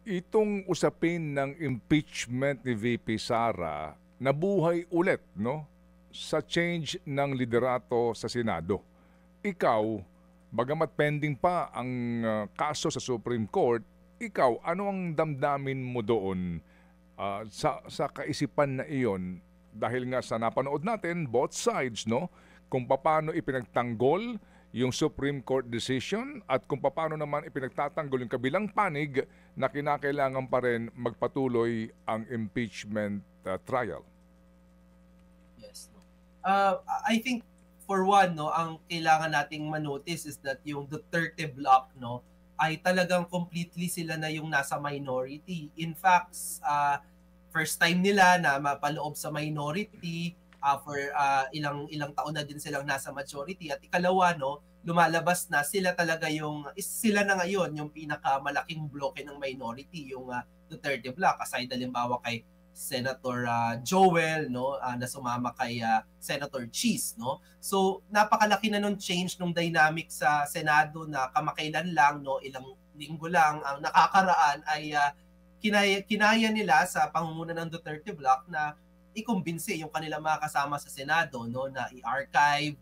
Itong usapin ng impeachment ni VP Sara nabuhay ulit, no? Sa change ng liderato sa Senado. Ikaw, bagamat pending pa ang kaso sa Supreme Court, ikaw, ano ang damdamin mo doon sa kaisipan na iyon? Dahil nga sa napanood natin, both sides, no? Kung paano ipinagtanggol yung Supreme Court decision at kung paano naman ipinagtatanggol yung kabilang panig na kinakailangan pa rin magpatuloy ang impeachment trial. Yes. I think for one, no, ang kailangan nating manotice is that yung Duterte bloc, no, ay talagang completely sila na yung nasa minority. In fact, first time nila na mapaloob sa minority. For ilang taon na din silang nasa majority, at ikalawa, no, lumalabas na sila talaga sila na ngayon yung pinakamalaking bloke ng minority, yung Duterte bloc, aside halimbawa kay Senator Joel, no, na sumama kay Senator Cheese, no. So napakalaki na nung change nung dynamic sa Senado na kamakailan lang, no, ilang linggo lang ang nakakaraan ay kinaya nila sa pangunguna ng Duterte bloc na i-kumbinsi yung kanilang mga kasama sa Senado, no, na i-archive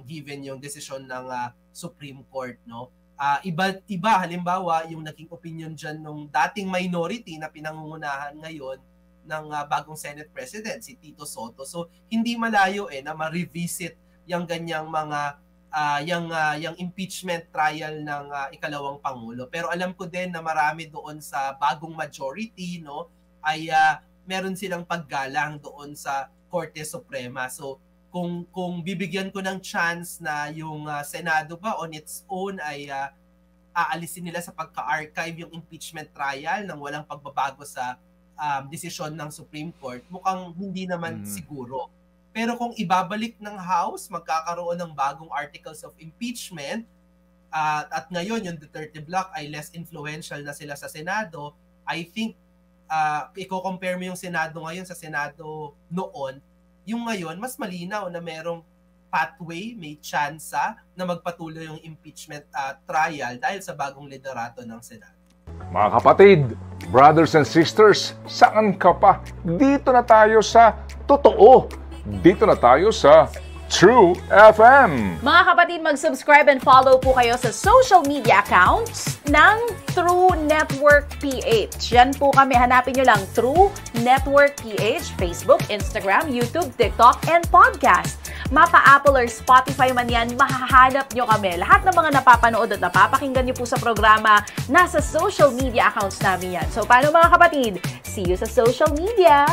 given yung desisyon ng Supreme Court, no. Iba halimbawa yung naging opinion diyan nung dating minority na pinangungunahan ngayon ng bagong Senate President, si Tito Soto. So hindi malayo na ma-revisit yung ganyang mga yung impeachment trial ng ikalawang pangulo. Pero alam ko din na marami doon sa bagong majority, no, ay meron silang paggalang doon sa Korte Suprema. So kung bibigyan ko ng chance na yung Senado ba on its own ay aalisin nila sa pagka-archive yung impeachment trial nang walang pagbabago sa desisyon ng Supreme Court, mukhang hindi naman siguro. Pero kung ibabalik ng House, magkakaroon ng bagong articles of impeachment, at ngayon yung Duterte bloc ay less influential na sila sa Senado, I think i-compare mo yung Senado ngayon sa Senado noon, yung ngayon, mas malinaw na merong pathway, may tsansa na magpatuloy yung impeachment trial dahil sa bagong liderato ng Senado. Mga kapatid, brothers and sisters, saan ka pa? Dito na tayo sa totoo. Dito na tayo sa True FM. Mga kapatid, mag-subscribe and follow po kayo sa social media accounts ng True Network PH. Yan po kami, hanapin nyo lang True Network PH, Facebook, Instagram, YouTube, TikTok, and podcast. Mapa Apple or Spotify man yan, mahahanap nyo kami. Lahat ng mga napapanood at napapakinggan nyo po sa programa, nasa social media accounts namin yan. So paano mga kapatid? See you sa social media!